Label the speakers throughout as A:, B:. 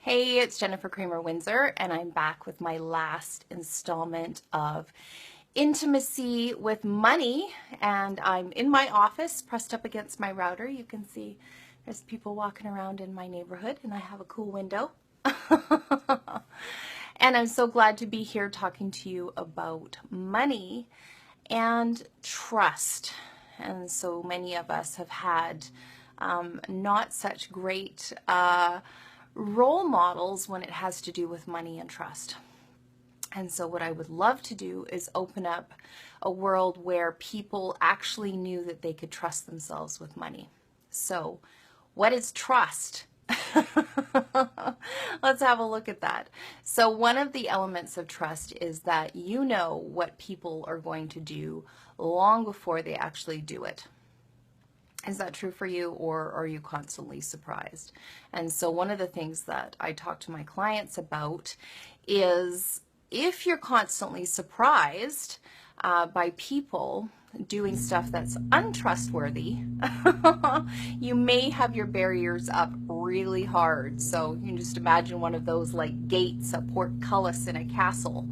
A: Hey, it's Jennifer Cramer Windsor, and I'm back with my last installment of Intimacy with Money. And I'm in my office, pressed up against my router. You can see there's people walking around in my neighborhood, and I have a cool window. And I'm so glad to be here talking to you about money and trust. And so many of us have had not such great role models when it has to do with money and trust. And so what I would love to do is open up a world where people actually knew that they could trust themselves with money. So what is trust? Let's have a look at that. So one of the elements of trust is that you know what people are going to do long before they actually do it. Is that true for you, or are you constantly surprised? And so one of the things that I talk to my clients about is if you're constantly surprised by people doing stuff that's untrustworthy, you may have your barriers up really hard. So you can just imagine one of those like gates, a portcullis in a castle.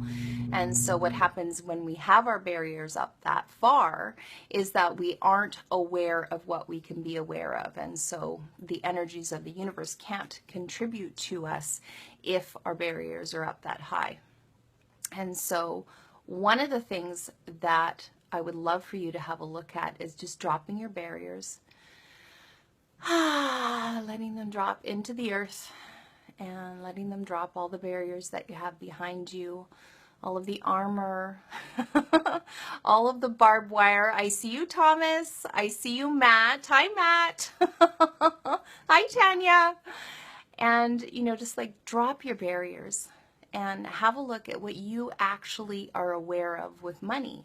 A: And so what happens when we have our barriers up that far is that we aren't aware of what we can be aware of. And so the energies of the universe can't contribute to us if our barriers are up that high. And so one of the things that I would love for you to have a look at is just dropping your barriers, letting them drop into the earth and letting them drop all the barriers that you have behind you, all of the armor, all of the barbed wire. I see you, Thomas. I see you, Matt. Hi, Matt. Hi, Tanya. And, just like drop your barriers and have a look at what you actually are aware of with money.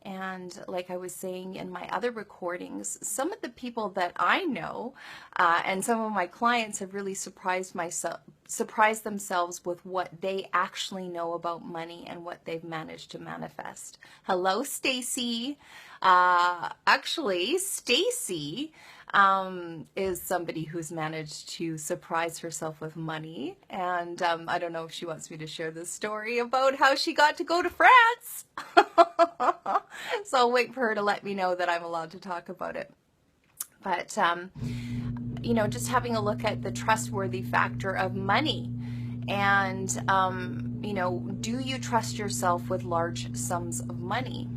A: And like I was saying in my other recordings, some of the people that I know and some of my clients have really surprised themselves with what they actually know about money and what they've managed to manifest. Hello, Stacy. Actually, Stacy is somebody who's managed to surprise herself with money. And I don't know if she wants me to share this story about how she got to go to France. So I'll wait for her to let me know that I'm allowed to talk about it. But, just having a look at the trustworthy factor of money. And, do you trust yourself with large sums of money?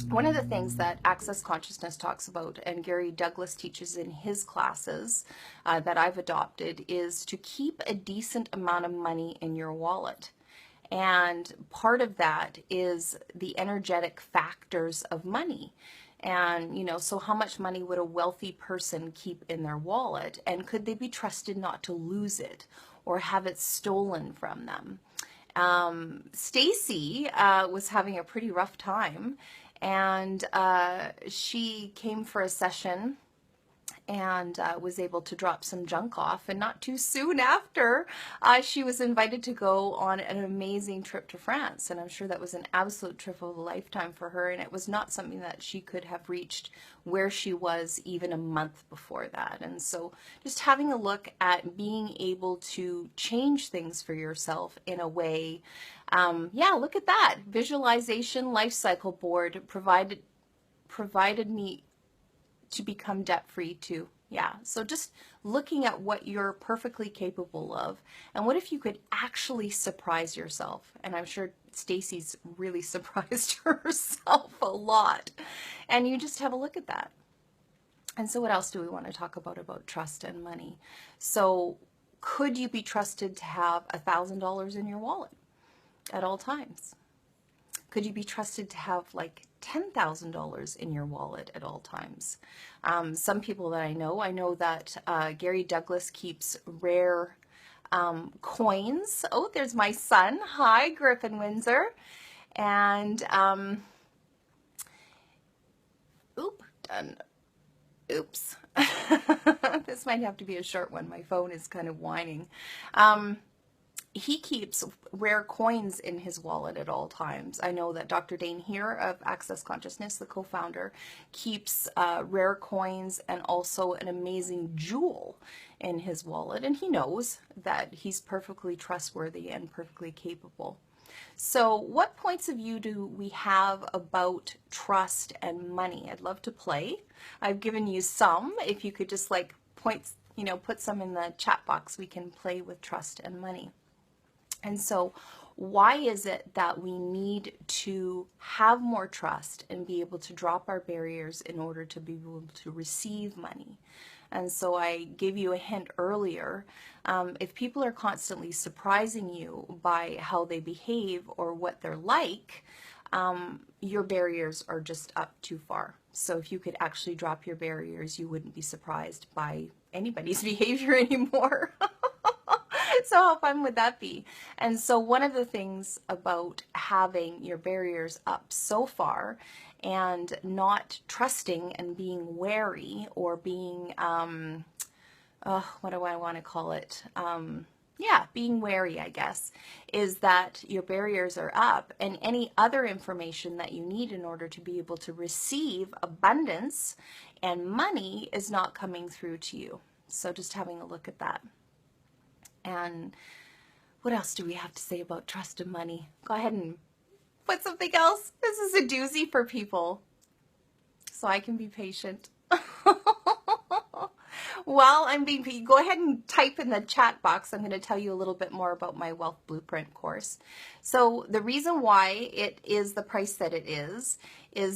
A: One of the things that Access Consciousness talks about, and Gary Douglas teaches in his classes that I've adopted, is to keep a decent amount of money in your wallet. And part of that is the energetic factors of money. And, so how much money would a wealthy person keep in their wallet? And could they be trusted not to lose it or have it stolen from them? Stacy was having a pretty rough time, and she came for a session and was able to drop some junk off. And not too soon after, she was invited to go on an amazing trip to France. And I'm sure that was an absolute trip of a lifetime for her. And it was not something that she could have reached where she was even a month before that. And so just having a look at being able to change things for yourself in a way, look at that. Visualization life cycle board provided me to become debt-free too. Yeah, so just looking at what you're perfectly capable of, and what if you could actually surprise yourself? And I'm sure Stacy's really surprised herself a lot. And you just have a look at that. And so what else do we want to talk about trust and money? So could you be trusted to have $1,000 in your wallet at all times? Could you be trusted to have like $10,000 in your wallet at all times? Some people that I know that Gary Douglas keeps rare coins. Oh, there's my son. Hi, Griffin Windsor. And, oops. This might have to be a short one. My phone is kind of whining. he keeps rare coins in his wallet at all times. I know that Dr. Dane here of Access Consciousness, the co-founder, keeps rare coins and also an amazing jewel in his wallet. And he knows that he's perfectly trustworthy and perfectly capable. So what points of view do we have about trust and money? I'd love to play. I've given you some. If you could just like points, put some in the chat box, we can play with trust and money. And so why is it that we need to have more trust and be able to drop our barriers in order to be able to receive money? And so I gave you a hint earlier. If people are constantly surprising you by how they behave or what they're like, your barriers are just up too far. So if you could actually drop your barriers, you wouldn't be surprised by anybody's behavior anymore. So how fun would that be? And so one of the things about having your barriers up so far and not trusting and being wary or being, what do I want to call it? Being wary, I guess, is that your barriers are up and any other information that you need in order to be able to receive abundance and money is not coming through to you. So just having a look at that. And what else do we have to say about trust and money? Go ahead and put something else. This is a doozy for people, so I can be patient. While I'm being, go ahead and type in the chat box. I'm going to tell you a little bit more about my Wealth Blueprint course. So the reason why it is the price that it is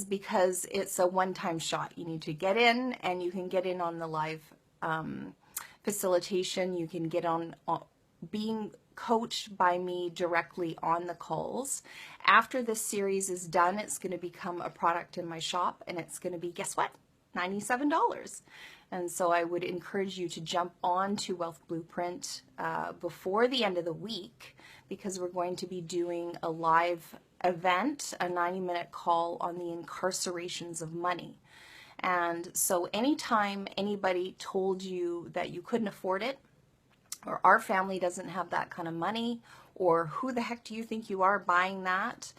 A: because it's a one-time shot. You need to get in, and you can get in on the live facilitation. You can get on being coached by me directly on the calls. After this series is done, it's going to become a product in my shop, and it's going to be, guess what? $97. And so I would encourage you to jump on to Wealth Blueprint before the end of the week, because we're going to be doing a live event, a 90-minute call on the incarcerations of money. And so anytime anybody told you that you couldn't afford it, or our family doesn't have that kind of money, or who the heck do you think you are buying that,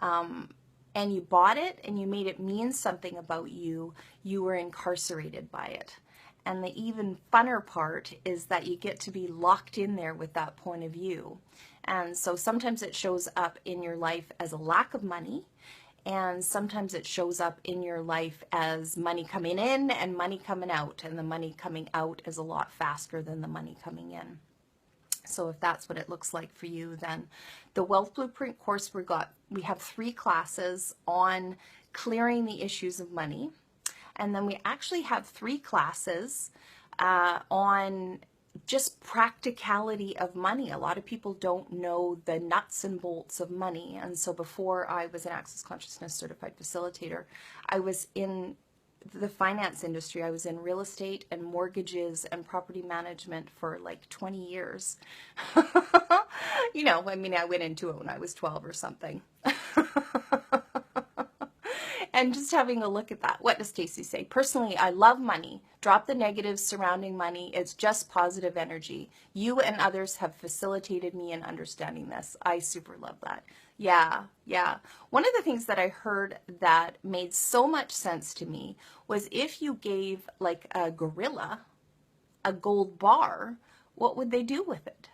A: and you bought it and you made it mean something about you, you were incarcerated by it. And the even funner part is that you get to be locked in there with that point of view. And so sometimes it shows up in your life as a lack of money, and sometimes it shows up in your life as money coming in and money coming out, and the money coming out is a lot faster than the money coming in. So if that's what it looks like for you, then the Wealth Blueprint course, we have 3 classes on clearing the issues of money. And then we actually have 3 classes on just practicality of money. A lot of people don't know the nuts and bolts of money. And so before I was an Access Consciousness certified facilitator, I was in the finance industry. I was in real estate and mortgages and property management for like 20 years. I went into it when I was 12 or something. And just having a look at that. What does Stacy say? Personally, I love money. Drop the negatives surrounding money. It's just positive energy. You and others have facilitated me in understanding this. I super love that. Yeah. One of the things that I heard that made so much sense to me was if you gave like a gorilla a gold bar, what would they do with it?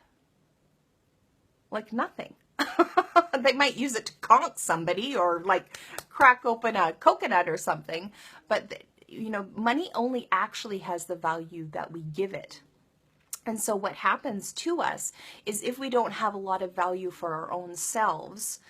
A: Like nothing. They might use it to conk somebody or like crack open a coconut or something. But, money only actually has the value that we give it. And so what happens to us is if we don't have a lot of value for our own selves,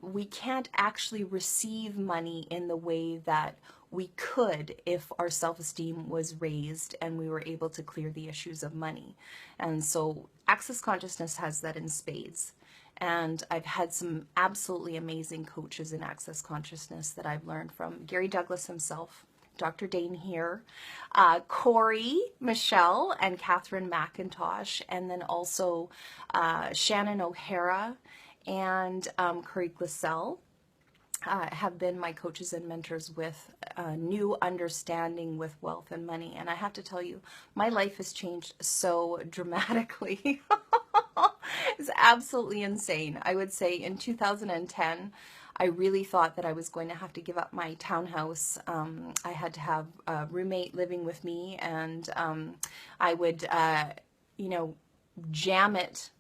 A: we can't actually receive money in the way that we could if our self-esteem was raised and we were able to clear the issues of money. And so Access Consciousness has that in spades. And I've had some absolutely amazing coaches in Access Consciousness that I've learned from. Gary Douglas himself, Dr. Dane here, Corey, Michelle, and Catherine McIntosh, and then also Shannon O'Hara and Curry Glissell have been my coaches and mentors with new understanding with wealth and money. And I have to tell you, my life has changed so dramatically. It's absolutely insane. I would say in 2010, I really thought that I was going to have to give up my townhouse. I had to have a roommate living with me, and I would, you know, jam it.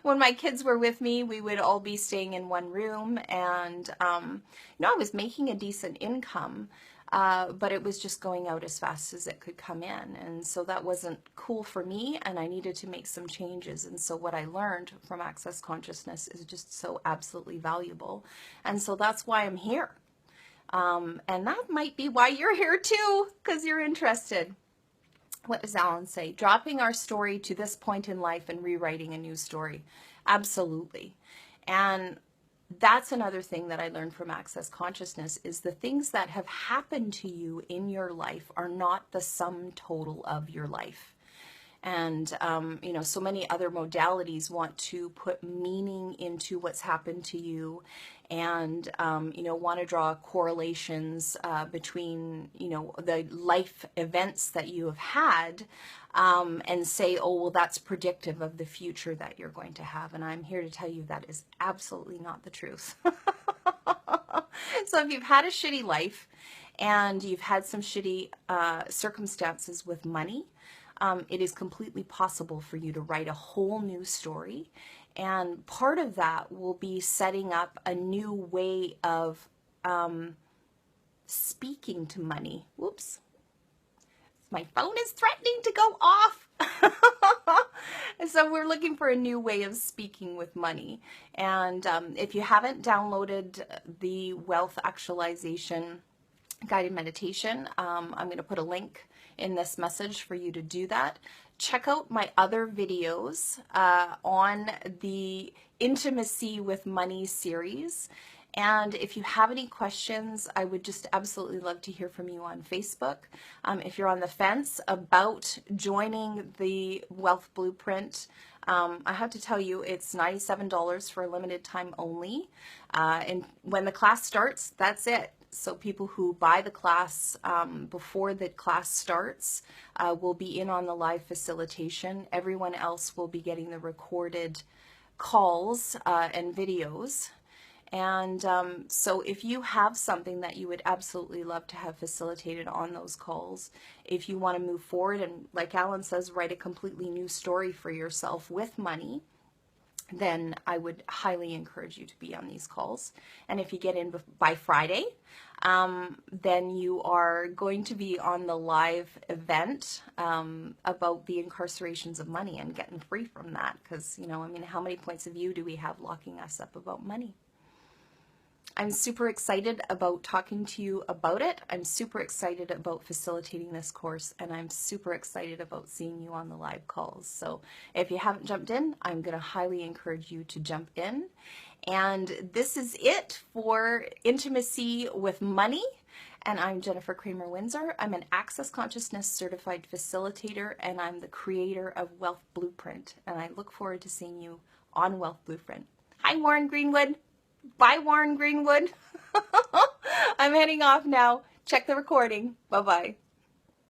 A: When my kids were with me, we would all be staying in one room, and you know, I was making a decent income, but it was just going out as fast as it could come in, and so that wasn't cool for me, and I needed to make some changes. And so what I learned from Access Consciousness is just so absolutely valuable, and so that's why I'm here. And that might be why you're here too, because you're interested. What does Alan say? Dropping our story to this point in life and rewriting a new story. Absolutely. And that's another thing that I learned from Access Consciousness is the things that have happened to you in your life are not the sum total of your life. And, you know, so many other modalities want to put meaning into what's happened to you and, you know, want to draw correlations between, you know, the life events that you have had and say, oh, well, that's predictive of the future that you're going to have. And I'm here to tell you that is absolutely not the truth. So if you've had a shitty life and you've had some shitty circumstances with money, it is completely possible for you to write a whole new story. And part of that will be setting up a new way of speaking to money. Whoops. My phone is threatening to go off. So we're looking for a new way of speaking with money. And if you haven't downloaded the Wealth Actualization Guided Meditation, I'm going to put a link in this message for you to do that. Check out my other videos on the Intimacy with Money series. And if you have any questions, I would just absolutely love to hear from you on Facebook. If you're on the fence about joining the Wealth Blueprint, I have to tell you it's $97 for a limited time only. And when the class starts, that's it. So people who buy the class before the class starts will be in on the live facilitation. Everyone else will be getting the recorded calls and videos. And so if you have something that you would absolutely love to have facilitated on those calls, if you want to move forward and, like Alan says, write a completely new story for yourself with money, then I would highly encourage you to be on these calls. And if you get in by Friday, then you are going to be on the live event about the incarcerations of money and getting free from that. Because, you know, I mean, how many points of view do we have locking us up about money? I'm super excited about talking to you about it. I'm super excited about facilitating this course, and I'm super excited about seeing you on the live calls. So if you haven't jumped in, I'm going to highly encourage you to jump in. And this is it for Intimacy with Money. And I'm Jennifer Cramer Windsor. I'm an Access Consciousness certified facilitator, and I'm the creator of Wealth Blueprint. And I look forward to seeing you on Wealth Blueprint. Hi, Warren Greenwood. Bye, Warren Greenwood. I'm heading off now. Check the recording. Bye-bye.